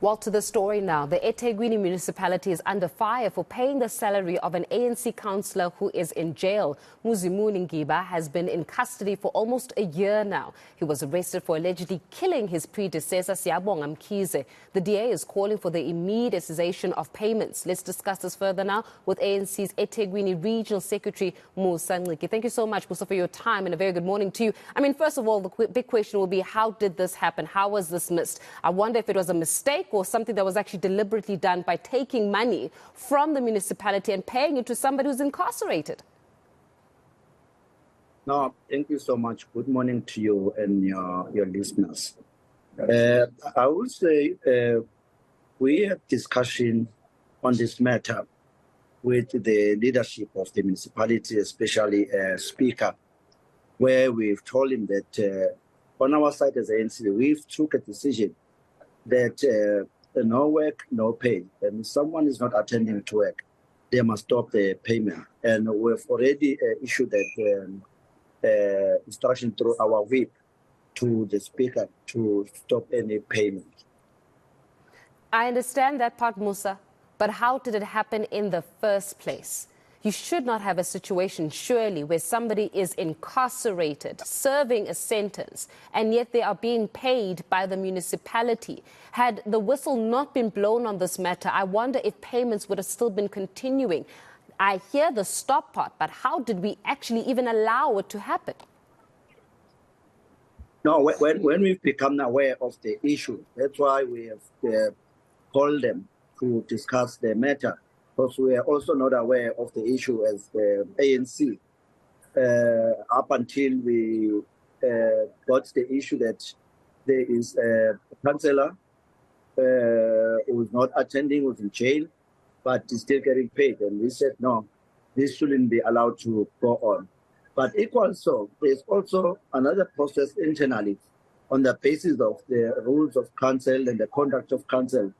Well, to the story now, the eThekwini Municipality is under fire for paying the salary of an ANC councillor who is in jail. Musa Nciki has been in custody for almost a year now. He was arrested for allegedly killing his predecessor, Musa Nciki. The DA is calling for the immediate cessation of payments. Let's discuss this further now with ANC's eThekwini Regional Secretary, Musa Nciki. Thank you so much, Musa, for your time, and a very good morning to you. I mean, first of all, the big question will be, how did this happen? How was this missed? I wonder if it was a mistake or something that was actually deliberately done by taking money from the municipality and paying it to somebody who's incarcerated. No, thank you so much. Good morning to you and your listeners. I would say we had discussion on this matter with the leadership of the municipality, especially Speaker, where we've told him that on our side as ANC, we've took a decision that no work, no pay. And if someone is not attending to work, they must stop the payment. And we've already issued that instruction through our whip to the Speaker to stop any payment. I understand that part, Musa, but how did it happen in the first place? You should not have a situation, surely, where somebody is incarcerated, serving a sentence, and yet they are being paid by the municipality. Had the whistle not been blown on this matter, I wonder if payments would have still been continuing. I hear the stop part, but how did we actually even allow it to happen? No, when we've become aware of the issue, that's why we have called them to discuss the matter. Because we are also not aware of the issue as the ANC up until we got the issue that there is a councillor who is not attending, who's in jail, but is still getting paid. And we said, no, this shouldn't be allowed to go on. But equal so, there's also another process internally on the basis of the rules of council and the conduct of council,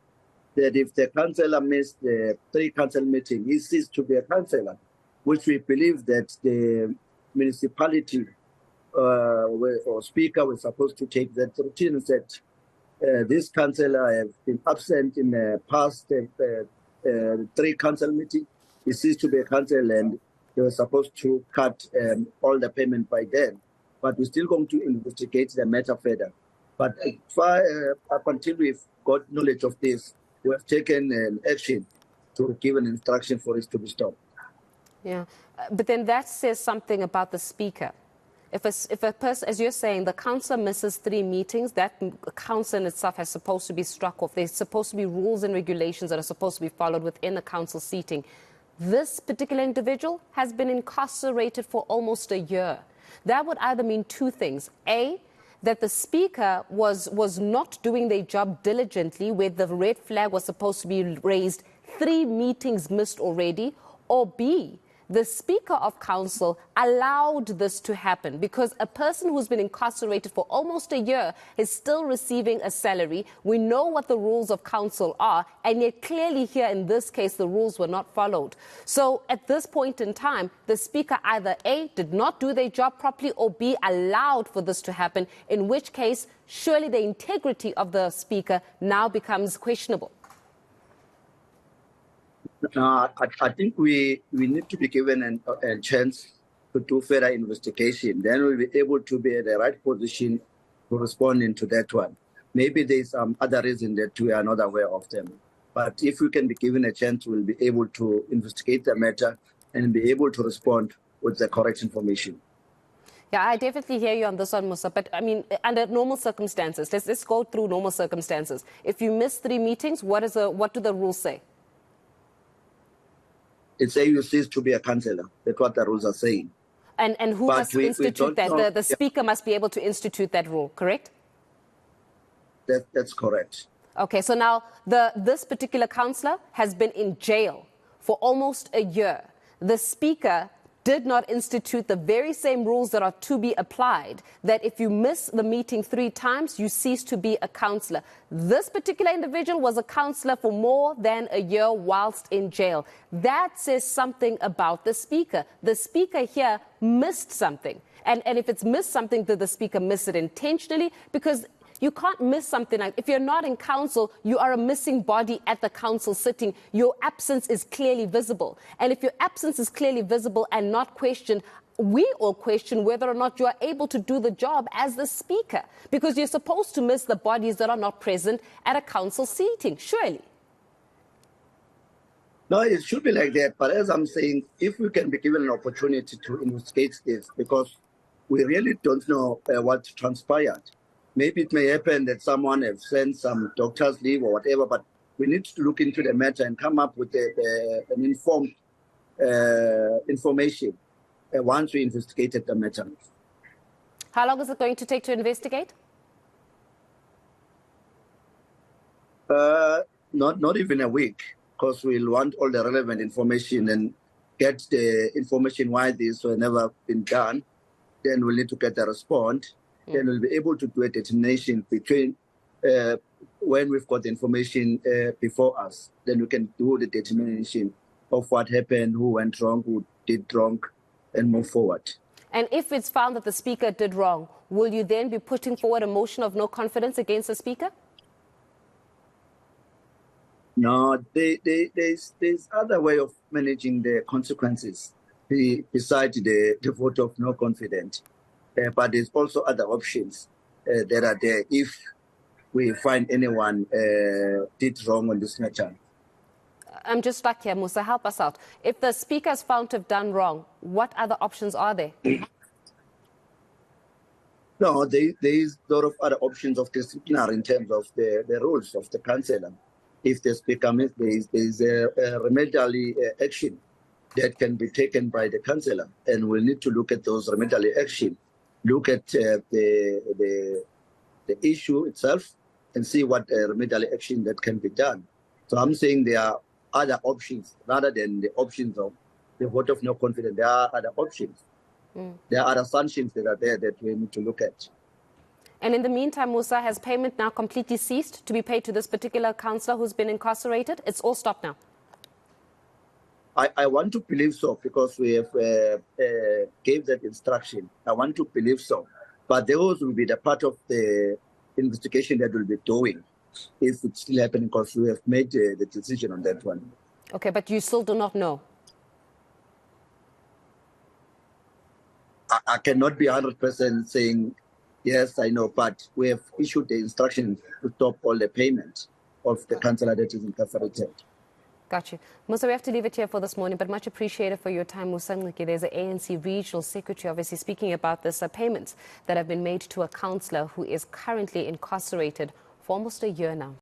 that if the councillor missed the 3 council meetings, he ceased to be a councillor, which we believe that the municipality or Speaker was supposed to take that routine and said, this councillor has been absent in the past 3 council meetings, he ceased to be a councillor, and they were supposed to cut all the payment by then. But we're still going to investigate the matter further. But up until we've got knowledge of this, we have taken an action to give an instruction for it to be stopped. Yeah, but then that says something about the Speaker. If a person, as you're saying, the councillor misses 3 meetings, that council in itself has supposed to be struck off. There's supposed to be rules and regulations that are supposed to be followed within the council seating. This particular individual has been incarcerated for almost a year. That would either mean 2 things. A, that the Speaker was not doing their job diligently, where the red flag was supposed to be raised, 3 meetings missed already, or B, the Speaker of Council allowed this to happen because a person who's been incarcerated for almost a year is still receiving a salary. We know what the rules of council are, and yet clearly here in this case, the rules were not followed. So at this point in time, the Speaker either A, did not do their job properly, or B, allowed for this to happen, in which case, surely the integrity of the Speaker now becomes questionable. I think we need to be given a chance to do further investigation. Then we'll be able to be at the right position to respond into that one. Maybe there's some other reason that we are not aware of them. But if we can be given a chance, we'll be able to investigate the matter and be able to respond with the correct information. Yeah, I definitely hear you on this one, Musa. But I mean, under normal circumstances, let's go through normal circumstances. If you miss 3 meetings, what do the rules say? It says you cease to be a councillor. That's what the rules are saying. And who has to institute that? The Speaker must be able to institute that rule, correct? That's correct. Okay, so now this particular councillor has been in jail for almost a year. The Speaker did not institute the very same rules that are to be applied, that if you miss the meeting 3 times, you cease to be a councillor. This particular individual was a councillor for more than a year whilst in jail. That says something about the Speaker. The Speaker here missed something. And if it's missed something, did the Speaker miss it intentionally? Because You can't miss something like, if you're not in council, you are a missing body at the council sitting. Your absence is clearly visible. And if your absence is clearly visible and not questioned, we all question whether or not you are able to do the job as the speaker, because you're supposed to miss the bodies that are not present at a council seating, surely. No, it should be like that. But as I'm saying, if we can be given an opportunity to investigate this, because we really don't know what transpired. Maybe it may happen that someone has sent some doctor's leave or whatever, but we need to look into the matter and come up with an informed information once we investigated the matter. How long is it going to take to investigate? Not even a week, because we'll want all the relevant information and get the information why this was never been done. Then we'll need to get a response. Then we'll be able to do a determination between when we've got the information before us. Then we can do the determination of what happened, who went wrong, who did wrong, and move forward. And if it's found that the speaker did wrong, will you then be putting forward a motion of no confidence against the speaker? No, there's other way of managing the consequences besides the vote of no confidence. But there's also other options that are there if we find anyone did wrong on this matter. I'm just stuck here, Musa. Help us out. If the speaker is found to have done wrong, what other options are there? No, there is a lot of other options of disciplinary in terms of the rules of the councillor. If the speaker misses, there is a remedial action that can be taken by the councillor, and we'll need to look at those remedial action, look at the issue itself, and see what remedial action that can be done. So I'm saying there are other options rather than the options of the vote of no confidence. There are other options. There are other sanctions that are there that we need to look at. And in the meantime, Musa, has payment now completely ceased to be paid to this particular councillor who's been incarcerated? It's all stopped now. I want to believe so, because we have gave that instruction. I want to believe so. But those will be the part of the investigation that we'll be doing if it's still happening, because we have made the decision on that one. Okay, but you still do not know? I cannot be 100% saying, yes, I know, but we have issued the instruction to stop all the payment of the councillor that is incarcerated. Got you. Musa, we have to leave it here for this morning, but much appreciated for your time, Musa Nciki. There's an ANC regional secretary, obviously, speaking about this payments that have been made to a councillor who is currently incarcerated for almost a year now.